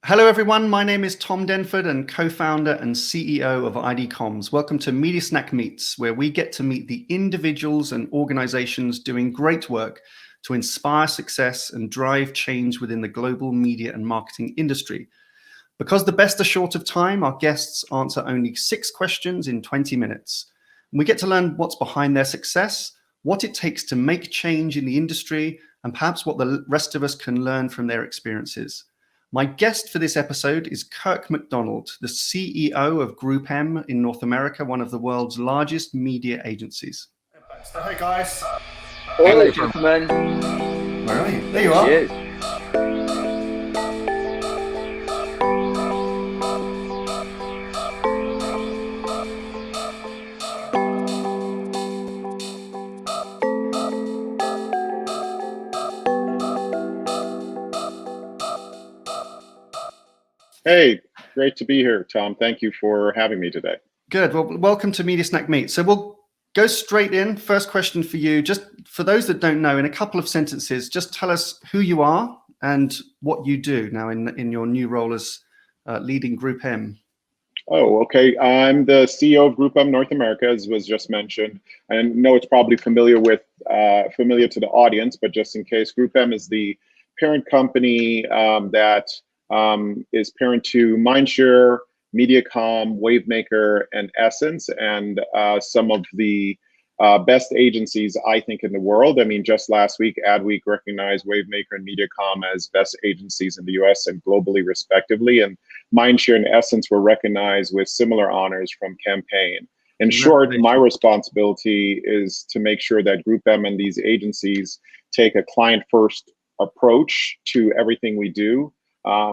Hello, everyone. My name is Tom Denford and co-founder and CEO of ID Comms. Welcome to Media Snack Meets, where we get to meet the individuals and organizations doing great work to inspire success and drive change within the global media and marketing industry. Because the best are short of time, our guests answer only 6 questions in 20 minutes. And we get to learn what's behind their success, what it takes to make change in the industry, and perhaps what the rest of us can learn from their experiences. My guest for this episode is Kirk McDonald, the CEO of GroupM in North America, one of the world's largest media agencies. So, hey guys. Hello, gentlemen. Where are you? There you are. Cheers. Hey, great to be here, Tom. Thank you for having me today. Good. Well, welcome to Media Snack Meet. So we'll go straight in. First question for you. Just for those that don't know, in a couple of sentences, just tell us who you are and what you do now in your new role as leading GroupM. Oh, okay. I'm the CEO of GroupM North America, as was just mentioned. I know it's probably familiar to the audience, but just in case, GroupM is the parent company that is parent to Mindshare, Mediacom, Wavemaker, and Essence, and some of the best agencies, I think, in the world. I mean, just last week, Adweek recognized Wavemaker and Mediacom as best agencies in the US and globally, respectively. And Mindshare and Essence were recognized with similar honors from Campaign. In short, my responsibility is to make sure that GroupM and these agencies take a client-first approach to everything we do.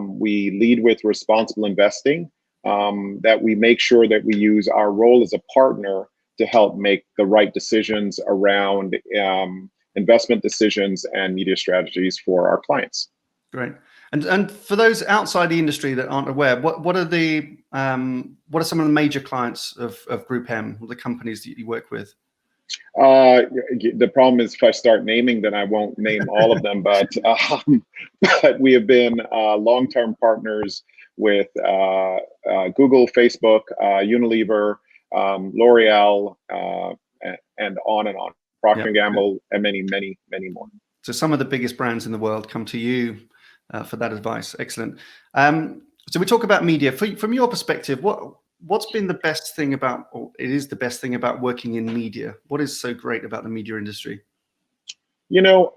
We lead with responsible investing, that we make sure that we use our role as a partner to help make the right decisions around investment decisions and media strategies for our clients. Great. And for those outside the industry that aren't aware, what are some of the major clients of GroupM, or the companies that you work with? The problem is if I start naming, then I won't name all of them, but we have been long-term partners with Google, Facebook, Unilever, L'Oreal, and on. Procter & Gamble, and many, many, many more. So some of the biggest brands in the world come to you for that advice. Excellent. So we talk about media. From your perspective, what's been the best thing about, or it is the best thing about working in media? What is so great about the media industry? You know,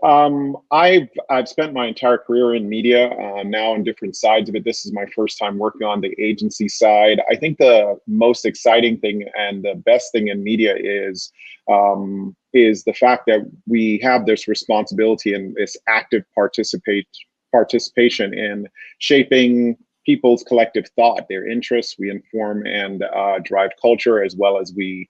I've spent my entire career in media, now on different sides of it. This is my first time working on the agency side. I think the most exciting thing and the best thing in media is the fact that we have this responsibility and this active participation in shaping people's collective thought, their interests. We inform and drive culture, as well as we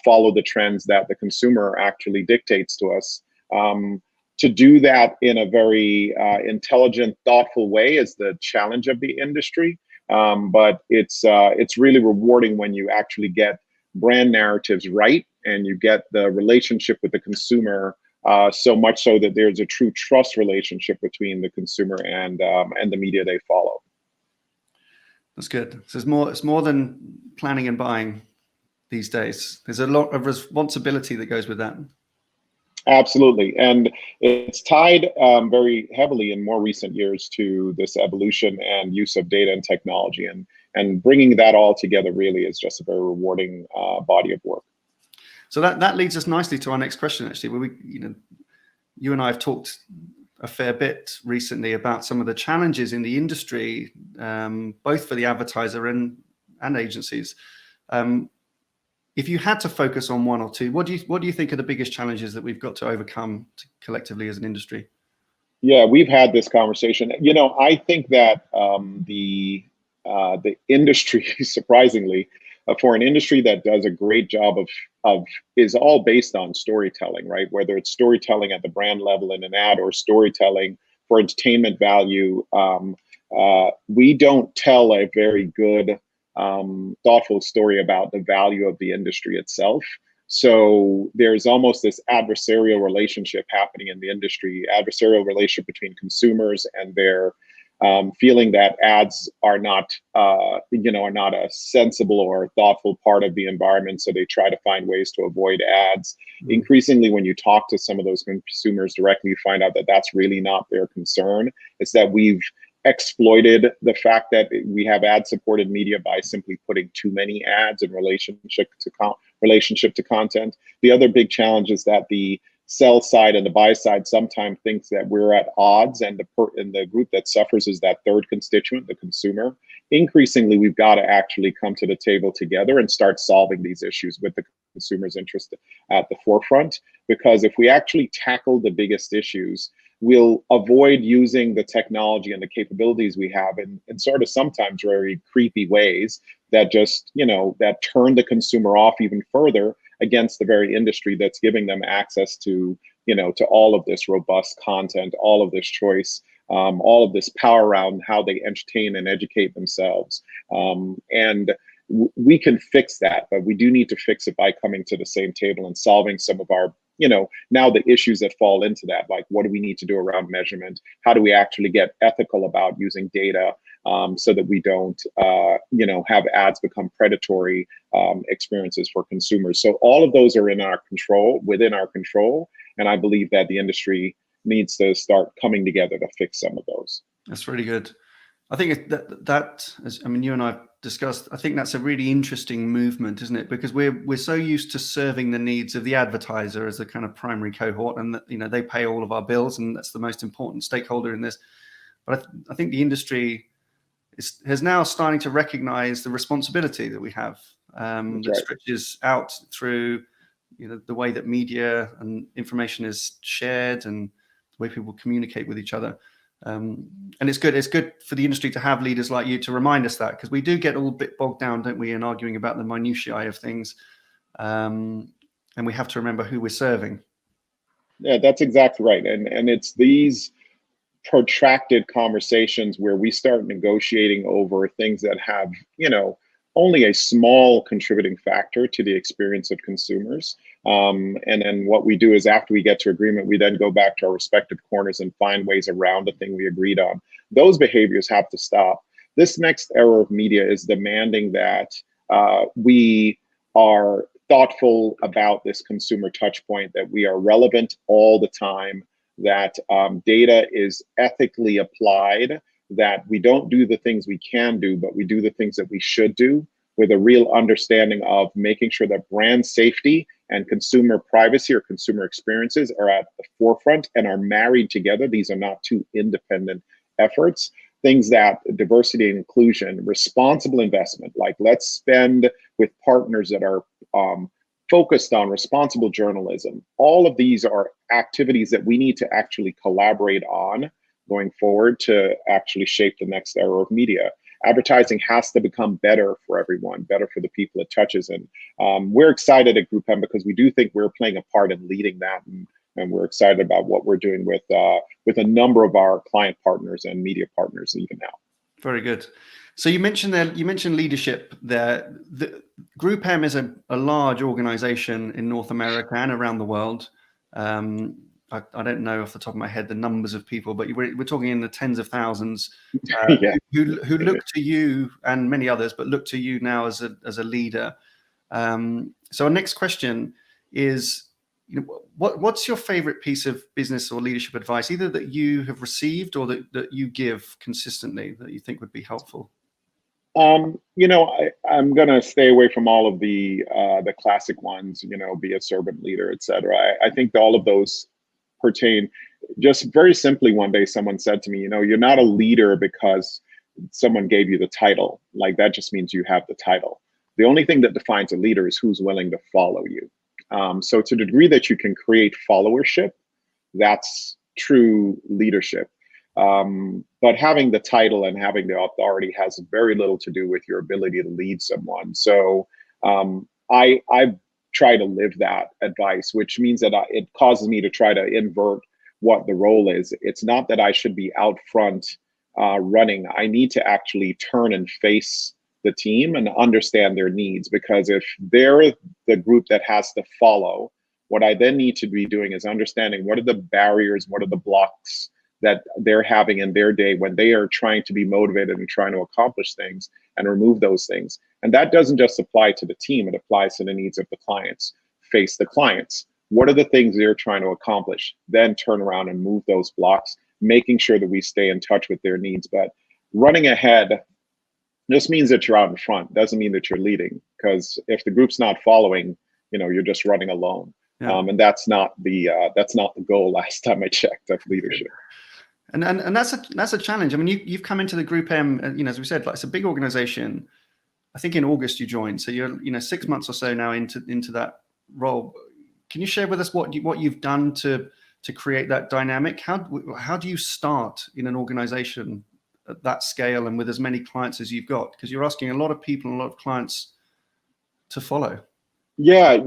follow the trends that the consumer actually dictates to us. To do that in a very intelligent, thoughtful way is the challenge of the industry. But it's really rewarding when you actually get brand narratives right and you get the relationship with the consumer, so much so that there's a true trust relationship between the consumer and the media they follow. That's good. So it's more than planning and buying these days. There's a lot of responsibility that goes with that. Absolutely. And it's tied very heavily in more recent years to this evolution and use of data and technology. And bringing that all together really is just a very rewarding body of work. So that leads us nicely to our next question, actually, where you and I have talked a fair bit recently about some of the challenges in the industry, both for the advertiser and agencies. If you had to focus on one or two, what do you think are the biggest challenges that we've got to overcome collectively as an industry? Yeah, we've had this conversation. You know, I think that the industry, surprisingly, for an industry that does a great job of is all based on storytelling, right? Whether it's storytelling at the brand level in an ad or storytelling for entertainment value, we don't tell a very good, thoughtful story about the value of the industry itself. So there's almost this adversarial relationship happening in the industry, adversarial relationship between consumers and their feeling that ads are not, are not a sensible or thoughtful part of the environment. So they try to find ways to avoid ads. Increasingly, when you talk to some of those consumers directly, you find out that that's really not their concern. It's that we've exploited the fact that we have ad-supported media by simply putting too many ads in relationship to content. The other big challenge is that the sell side and the buy side sometimes thinks that we're at odds, and the group that suffers is that third constituent, the consumer. Increasingly, we've got to actually come to the table together and start solving these issues with the consumer's interest at the forefront. Because if we actually tackle the biggest issues, we'll avoid using the technology and the capabilities we have in sort of sometimes very creepy ways that just, that turn the consumer off even further against the very industry that's giving them access to, to all of this robust content, all of this choice, all of this power around how they entertain and educate themselves. And we can fix that, but we do need to fix it by coming to the same table and solving some of our, now the issues that fall into that, like what do we need to do around measurement? How do we actually get ethical about using data so that we don't, have ads become predatory experiences for consumers? So all of those are within our control. And I believe that the industry needs to start coming together to fix some of those. That's really good. I think you and I have discussed, I think that's a really interesting movement, isn't it? Because we're so used to serving the needs of the advertiser as a kind of primary cohort, and that, they pay all of our bills, and that's the most important stakeholder in this. But I think the industry has now starting to recognize the responsibility that we have that stretches out through the way that media and information is shared and the way people communicate with each other. And it's good for the industry to have leaders like you to remind us that, because we do get a little bit bogged down, don't we, in arguing about the minutiae of things, and we have to remember who we're serving. Yeah, that's exactly right. And it's these protracted conversations where we start negotiating over things that have, only a small contributing factor to the experience of consumers. And then what we do is, after we get to agreement, we then go back to our respective corners and find ways around the thing we agreed on. Those behaviors have to stop. This next era of media is demanding that we are thoughtful about this consumer touch point, that we are relevant all the time, that data is ethically applied, that we don't do the things we can do, but we do the things that we should do, with a real understanding of making sure that brand safety and consumer privacy or consumer experiences are at the forefront and are married together. These are not two independent efforts. Things that diversity and inclusion, responsible investment, like let's spend with partners that are focused on responsible journalism. All of these are activities that we need to actually collaborate on going forward to actually shape the next era of media. Advertising has to become better for everyone, better for the people it touches. And we're excited at GroupM because we do think we're playing a part in leading that. And we're excited about what we're doing with a number of our client partners and media partners even now. Very good. So you mentioned leadership there. The GroupM is a large organization in North America and around the world. I don't know off the top of my head the numbers of people, but we're talking in the tens of thousands who look to you, and many others, but look to you now as a leader. So our next question is, what's your favorite piece of business or leadership advice, either that you have received or that you give consistently, that you think would be helpful? I'm going to stay away from all of the classic ones, be a servant leader, et cetera. I think all of those pertain. Just very simply, one day someone said to me, you're not a leader because someone gave you the title. Like, that just means you have the title. The only thing that defines a leader is who's willing to follow you. So to the degree that you can create followership, that's true leadership. But having the title and having the authority has very little to do with your ability to lead someone. So I try to live that advice, which means that it causes me to try to invert what the role is. It's not that I should be out front running. I need to actually turn and face the team and understand their needs, because if they're the group that has to follow, what I then need to be doing is understanding what are the barriers, what are the blocks that they're having in their day when they are trying to be motivated and trying to accomplish things, and remove those things. And that doesn't just apply to the team, it applies to the needs of the clients. Face the clients. What are the things they're trying to accomplish? Then turn around and move those blocks, making sure that we stay in touch with their needs. But running ahead just means that you're out in front, doesn't mean that you're leading, because if the group's not following, you're just running alone. Yeah. And that's not the goal last time I checked of leadership. And that's a challenge. I mean, you've come into the GroupM, as we said, like, it's a big organization. I think in August you joined, so you're 6 months or so now into that role. Can you share with us what you've done to create that dynamic? How do you start in an organization at that scale and with as many clients as you've got? Because you're asking a lot of people and a lot of clients to follow. Yeah,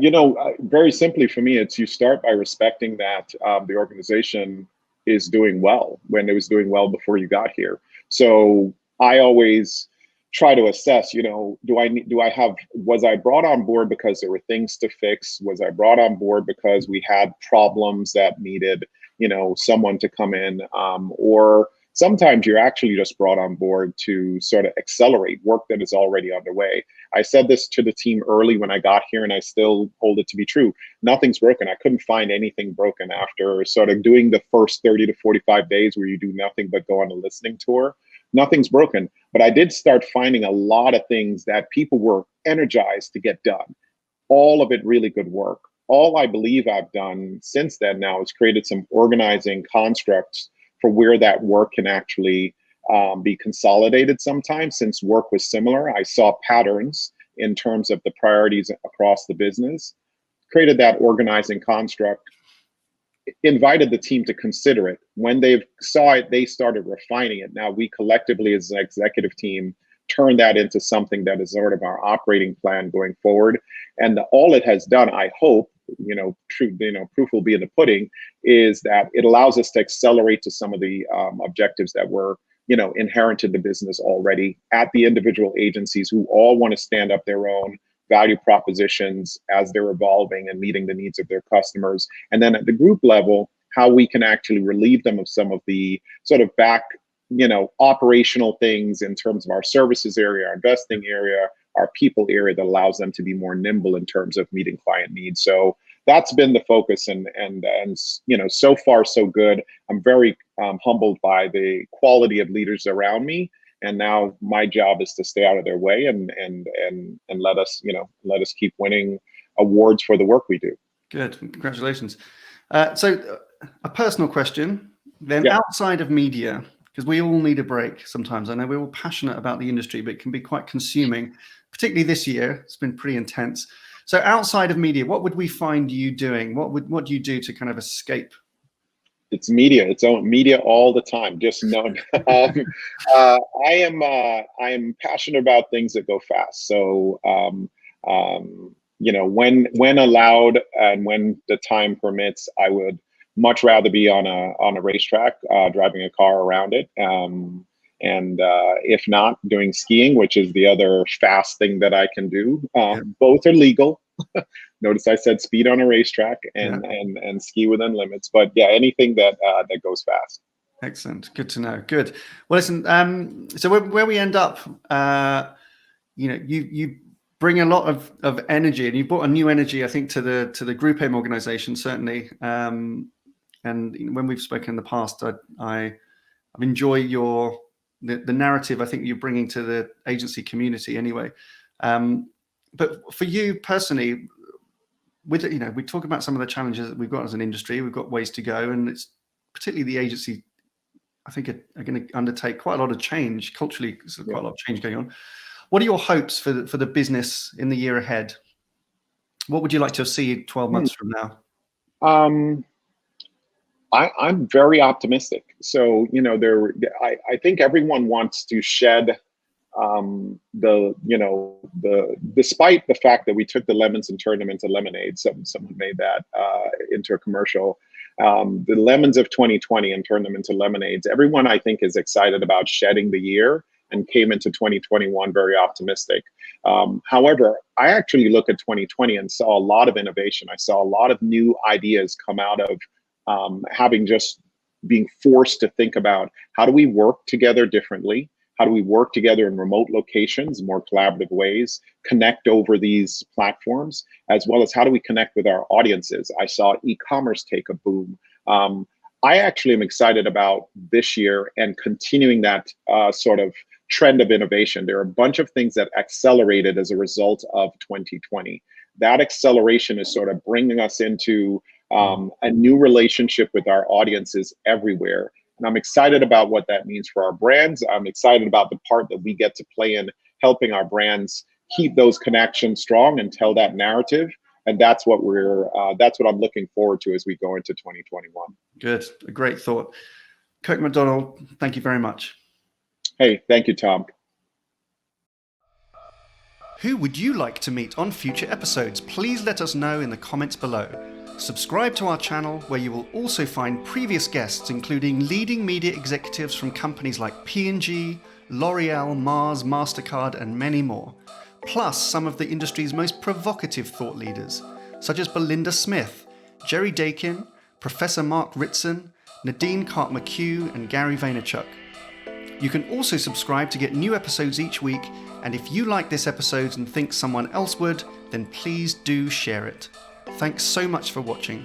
very simply for me, it's you start by respecting that the organization is doing well when it was doing well before you got here. So I always try to assess, was I brought on board because there were things to fix? Was I brought on board because we had problems that needed, someone to come in? Or sometimes you're actually just brought on board to sort of accelerate work that is already underway. I said this to the team early when I got here, and I still hold it to be true. Nothing's broken. I couldn't find anything broken after sort of doing the first 30 to 45 days where you do nothing but go on a listening tour. Nothing's broken. But I did start finding a lot of things that people were energized to get done. All of it really good work. All I believe I've done since then now is created some organizing constructs for where that work can actually be consolidated sometimes. Since work was similar, I saw patterns in terms of the priorities across the business, created that organizing construct, invited the team to consider it. When they saw it, they started refining it. Now we collectively as an executive team turn that into something that is sort of our operating plan going forward. And all it has done, I hope, proof will be in the pudding, is that it allows us to accelerate to some of the objectives that were, inherent in the business already at the individual agencies, who all want to stand up their own value propositions as they're evolving and meeting the needs of their customers. And then at the group level, how we can actually relieve them of some of the sort of back, operational things in terms of our services area, our investing area, our people area, that allows them to be more nimble in terms of meeting client needs. So that's been the focus, and so far so good. I'm very humbled by the quality of leaders around me, and now my job is to stay out of their way and let us keep winning awards for the work we do. Good, congratulations. So a personal question then. Yeah. Outside of media, because we all need a break sometimes. I know we're all passionate about the industry, but it can be quite consuming, particularly this year. It's been pretty intense. So outside of media, what would we find you doing? What do you do to kind of escape? It's media. It's media all the time. Just know. I am passionate about things that go fast. So when allowed and when the time permits, I would much rather be on a racetrack, driving a car around it. And if not, doing skiing, which is the other fast thing that I can do. Both are legal. Notice I said speed on a racetrack and ski within limits. But yeah, anything that goes fast. Excellent. Good to know. Good. Well, listen. So where we end up, you bring a lot of energy, and you brought a new energy, I think, to the GroupM organization, certainly. And when we've spoken in the past, I've enjoyed the narrative I think you're bringing to the agency community anyway. But for you personally, we talk about some of the challenges that we've got as an industry. We've got ways to go, and it's particularly the agency, I think, are going to undertake quite a lot of change culturally. There's quite a lot of change going on. What are your hopes for the business in the year ahead? What would you like to see 12 months from now? I'm very optimistic. So, I think everyone wants to shed despite the fact that we took the lemons and turned them into lemonade. Someone made that into a commercial. The lemons of 2020 and turned them into lemonades. Everyone, I think, is excited about shedding the year and came into 2021 very optimistic. However, I actually look at 2020 and saw a lot of innovation. I saw a lot of new ideas come out of having just being forced to think about how do we work together differently? How do we work together in remote locations, more collaborative ways, connect over these platforms, as well as how do we connect with our audiences? I saw e-commerce take a boom. I actually am excited about this year and continuing that sort of trend of innovation. There are a bunch of things that accelerated as a result of 2020. That acceleration is sort of bringing us into a new relationship with our audiences everywhere. And I'm excited about what that means for our brands. I'm excited about the part that we get to play in helping our brands keep those connections strong and tell that narrative. And that's what I'm looking forward to as we go into 2021. Good. A great thought. Kirk McDonald, thank you very much. Hey, thank you, Tom. Who would you like to meet on future episodes? Please let us know in the comments below. Subscribe to our channel, where you will also find previous guests, including leading media executives from companies like P&G, L'Oreal, Mars, MasterCard, and many more. Plus some of the industry's most provocative thought leaders, such as Belinda Smith, Jerry Dakin, Professor Mark Ritson, Nadine Karp-McHugh, and Gary Vaynerchuk. You can also subscribe to get new episodes each week, and if you like this episode and think someone else would, then please do share it. Thanks so much for watching.